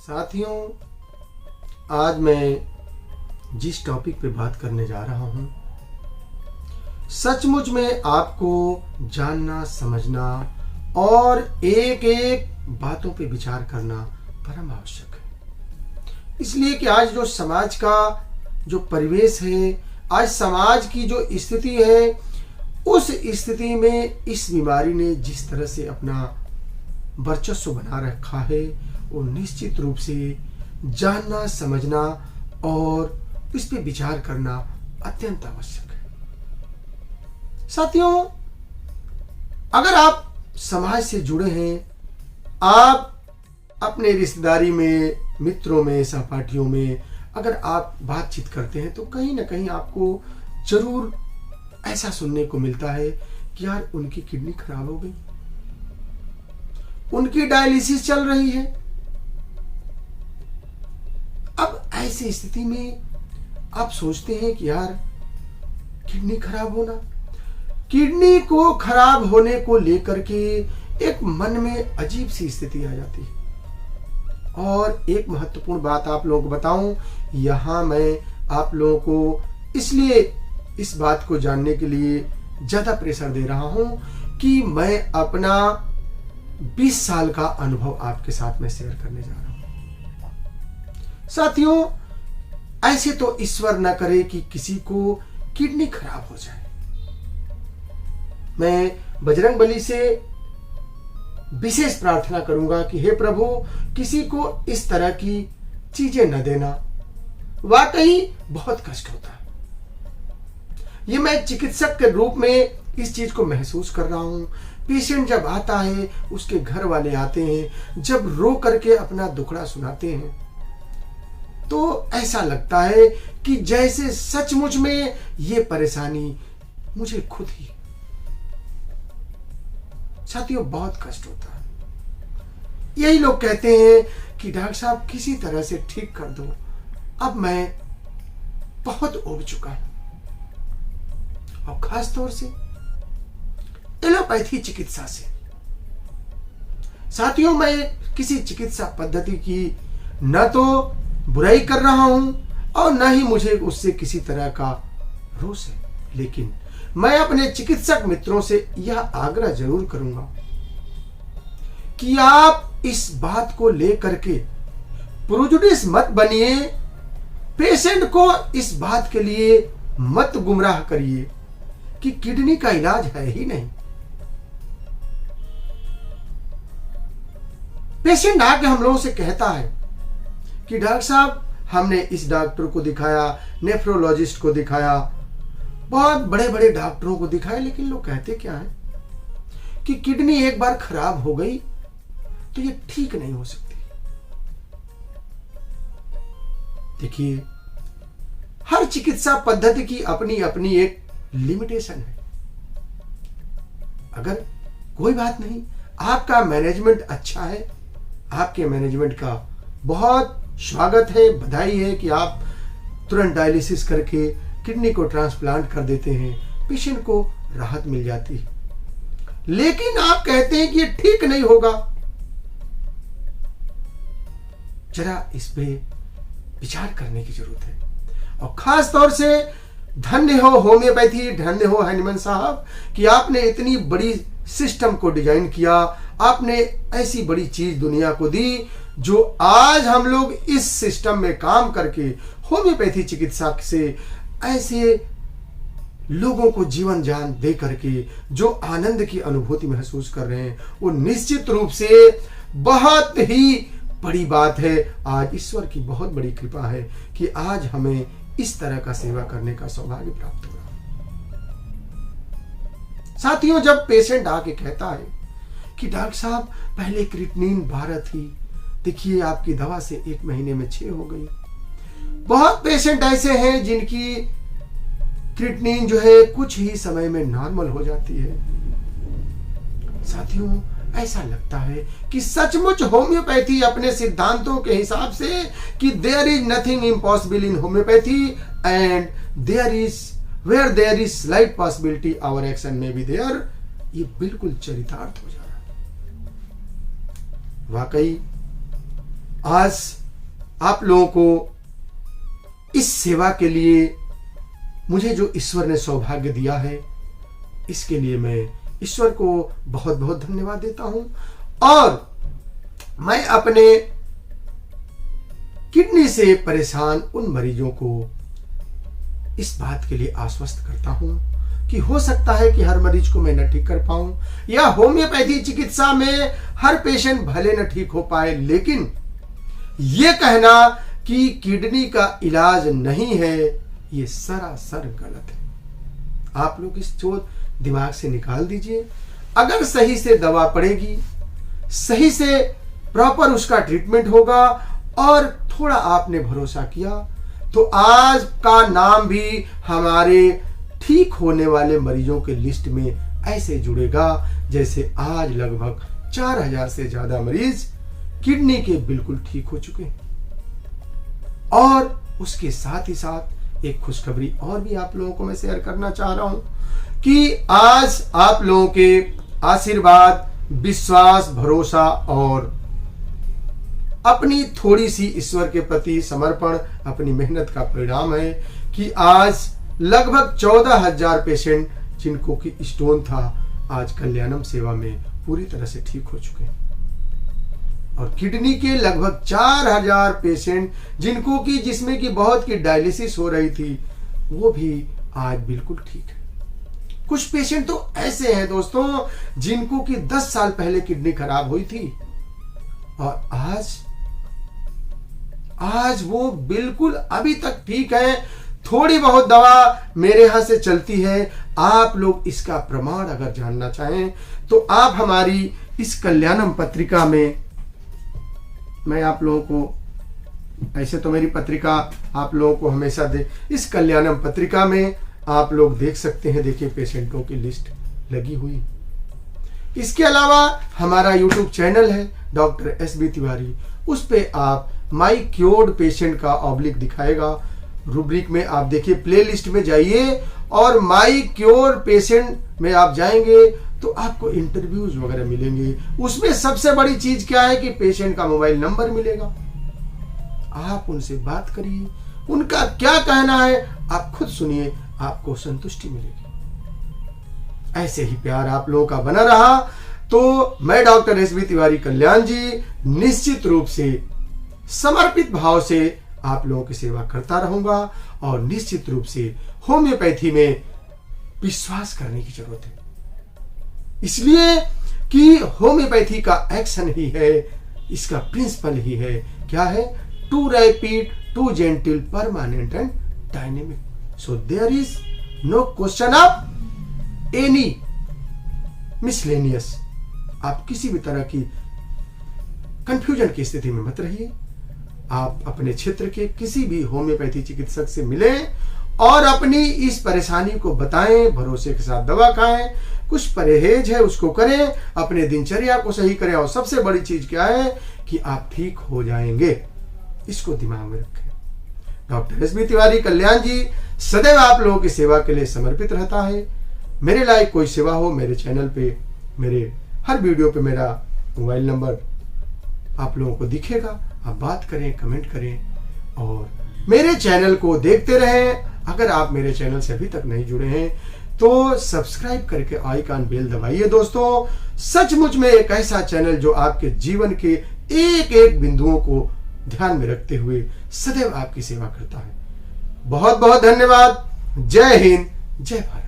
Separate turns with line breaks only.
साथियों, आज मैं जिस टॉपिक पे बात करने जा रहा हूं, सचमुच में आपको जानना, समझना और एक एक बातों पे विचार करना परम आवश्यक है। इसलिए कि आज जो समाज का जो परिवेश है, आज समाज की जो स्थिति है, उस स्थिति में इस बीमारी ने जिस तरह से अपना वर्चस्व बना रखा है, वो निश्चित रूप से जानना, समझना और इस पे विचार करना अत्यंत आवश्यक है। साथियों, अगर आप समाज से जुड़े हैं, आप अपने रिश्तेदारी में, मित्रों में, सहपाठियों में अगर आप बातचीत करते हैं तो कहीं ना कहीं आपको जरूर ऐसा सुनने को मिलता है कि यार उनकी किडनी खराब हो गई, उनकी डायलिसिस चल रही है। अब ऐसी स्थिति में आप सोचते हैं कि यार किडनी खराब होना, किडनी को खराब होने को लेकर के एक मन में अजीब सी स्थिति आ जाती है। और एक महत्वपूर्ण बात आप लोगों को बताऊं, यहां मैं आप लोगों को इसलिए इस बात को जानने के लिए ज्यादा प्रेशर दे रहा हूं कि मैं अपना 20 साल का अनुभव आपके साथ में शेयर करने जा रहा हूं। साथियों, ऐसे तो ईश्वर न करे कि किसी को किडनी खराब हो जाए। मैं बजरंगबली से विशेष प्रार्थना करूंगा कि हे प्रभु, किसी को इस तरह की चीजें न देना। वाकई बहुत कष्ट होता है। ये मैं चिकित्सक के रूप में इस चीज को महसूस कर रहा हूं। पेशेंट जब आता है, उसके घर वाले आते हैं, जब रो करके अपना दुखड़ा सुनाते हैं तो ऐसा लगता है कि जैसे सचमुच में ये परेशानी मुझे खुद ही। साथियों, बहुत कष्ट होता है। यही लोग कहते हैं कि डॉक्टर साहब किसी तरह से ठीक कर दो, अब मैं बहुत उब चुका हूं। और खास तौर से एलोपैथी चिकित्सा से। साथियों, मैं किसी चिकित्सा पद्धति की न तो बुराई कर रहा हूं और न ही मुझे उससे किसी तरह का रोष है, लेकिन मैं अपने चिकित्सक मित्रों से यह आग्रह जरूर करूंगा कि आप इस बात को लेकर के प्रेजुडिस मत बनिए, पेशेंट को इस बात के लिए मत गुमराह करिए कि किडनी का इलाज है ही नहीं। पेशेंट आके हम लोगों से कहता है कि डॉक्टर साहब, हमने इस डॉक्टर को दिखाया, नेफ्रोलॉजिस्ट को दिखाया, बहुत बड़े बड़े डॉक्टरों को दिखाया, लेकिन लोग कहते क्या है कि किडनी एक बार खराब हो गई तो ये ठीक नहीं हो सकती। देखिए, हर चिकित्सा पद्धति की अपनी अपनी एक लिमिटेशन है। अगर कोई बात नहीं, आपका मैनेजमेंट अच्छा है, आपके मैनेजमेंट का बहुत स्वागत है, बधाई है कि आप तुरंत डायलिसिस करके किडनी को ट्रांसप्लांट कर देते हैं, पेशेंट को राहत मिल जाती है। लेकिन आप कहते हैं कि ये ठीक नहीं होगा। जरा इस पे विचार करने की जरूरत है। और खास तौर से धन्य हो होम्योपैथी, धन्य हो हनीमन साहब कि आपने इतनी बड़ी सिस्टम को डिजाइन किया, आपने ऐसी बड़ी चीज दुनिया को दी जो आज हम लोग इस सिस्टम में काम करके होम्योपैथी चिकित्सा से ऐसे लोगों को जीवन जान दे करके जो आनंद की अनुभूति महसूस कर रहे हैं, वो निश्चित रूप से बहुत ही बड़ी बात है। आज ईश्वर की बहुत बड़ी कृपा है कि आज हमें इस तरह का सेवा करने का सौभाग्य प्राप्त हो रहा है। साथियों, जब पेशेंट आके कहता है कि डॉक्टर साहब पहले क्रिएटिनिन 12 थी, देखिए आपकी दवा से 1 महीने में 6 हो गई। बहुत पेशेंट ऐसे हैं जिनकी क्रिएटिनिन जो है कुछ ही समय में नॉर्मल हो जाती है। साथियों, ऐसा लगता है कि सचमुच होम्योपैथी अपने सिद्धांतों के हिसाब से कि there is nothing impossible in homoeopathy and there is where there is slight possibility our action में बी देयर, ये बिल्कुल चरितार्थ हो जा रहा है। वाकई आज आप लोगों को इस सेवा के लिए मुझे जो ईश्वर ने सौभाग्य दिया है, इसके लिए मैं ईश्वर को बहुत बहुत धन्यवाद देता हूं। और मैं अपने किडनी से परेशान उन मरीजों को इस बात के लिए आश्वस्त करता हूं कि हो सकता है कि हर मरीज को मैं न ठीक कर पाऊं, या होम्योपैथी चिकित्सा में हर पेशेंट भले न ठीक हो पाए, लेकिन यह कहना कि किडनी का इलाज नहीं है, ये सरासर गलत है। आप लोग इस चोट दिमाग से निकाल दीजिए। अगर सही से दवा पड़ेगी, सही से प्रॉपर उसका ट्रीटमेंट होगा और थोड़ा आपने भरोसा किया, तो आज का नाम भी हमारे ठीक होने वाले मरीजों के लिस्ट में ऐसे जुड़ेगा जैसे आज लगभग 4000 से ज्यादा मरीज किडनी के बिल्कुल ठीक हो चुके हैं। और उसके साथ ही साथ एक खुशखबरी और भी आप लोगों को मैं शेयर करना चाह रहा हूं कि आज आप लोगों के आशीर्वाद, विश्वास, भरोसा और अपनी थोड़ी सी ईश्वर के प्रति समर्पण, अपनी मेहनत का परिणाम है कि आज लगभग 14,000 पेशेंट जिनको कि स्टोन था, आज कल्याणम सेवा में पूरी तरह से ठीक हो चुके हैं। और किडनी के लगभग 4,000 पेशेंट जिनको कि जिसमें कि बहुत की डायलिसिस हो रही थी, वो भी आज बिल्कुल ठीक है। कुछ पेशेंट तो ऐसे हैं दोस्तों जिनको कि 10 साल पहले किडनी खराब हुई थी और आज वो बिल्कुल अभी तक ठीक है। थोड़ी बहुत दवा मेरे यहां से चलती है। आप लोग इसका प्रमाण अगर जानना चाहें तो आप हमारी इस कल्याणम पत्रिका में, मैं आप लोगों को, ऐसे तो मेरी पत्रिका आप लोगों को हमेशा दे, इस कल्याणम पत्रिका में आप लोग देख सकते हैं, देखिए पेशेंटों की लिस्ट लगी हुई। इसके अलावा हमारा YouTube चैनल है डॉक्टर SB तिवारी, उस पे आप माई क्योर्ड पेशेंट का ऑब्लिक दिखाएगा, रूब्रिक में आप देखिए, प्ले लिस्ट में जाइए और माई क्योर पेशेंट में आप जाएंगे तो आपको इंटरव्यूज वगैरह मिलेंगे। उसमें सबसे बड़ी चीज क्या है कि पेशेंट का मोबाइल नंबर मिलेगा, आप उनसे बात करिए, उनका क्या कहना है आप खुद सुनिए, आपको संतुष्टि मिलेगी। ऐसे ही प्यार आप लोगों का बना रहा तो मैं डॉक्टर SB तिवारी कल्याण जी निश्चित रूप से समर्पित भाव से आप लोगों की सेवा करता रहूंगा। और निश्चित रूप से होम्योपैथी में विश्वास करने की जरूरत है, इसलिए कि होम्योपैथी का एक्शन ही है, इसका प्रिंसिपल ही है, क्या है, too rapid, too gentle, permanent and dynamic. So there is no question of any miscellaneous. आप किसी भी तरह की कंफ्यूजन की स्थिति में मत रहिए। आप अपने क्षेत्र के किसी भी होम्योपैथी चिकित्सक से मिलें और अपनी इस परेशानी को बताएं, भरोसे के साथ दवा खाएं, कुछ परहेज है उसको करें, अपने दिनचर्या को सही करें, और सबसे बड़ी चीज क्या है कि आप ठीक हो जाएंगे, इसको दिमाग में रखें। डॉक्टर SB तिवारी कल्याण जी सदैव आप लोगों की सेवा के लिए समर्पित रहता है। मेरे लायक कोई सेवा हो, मेरे चैनल पे, मेरे हर वीडियो पे मेरा मोबाइल नंबर आप लोगों को दिखेगा, आप बात करें, कमेंट करें और मेरे चैनल को देखते रहें। अगर आप मेरे चैनल से अभी तक नहीं जुड़े हैं तो सब्सक्राइब करके आइकन बेल दबाइए। दोस्तों, सचमुच में एक ऐसा चैनल जो आपके जीवन के एक एक बिंदुओं को ध्यान में रखते हुए सदैव आपकी सेवा करता है। बहुत बहुत धन्यवाद। जय हिंद, जय भारत।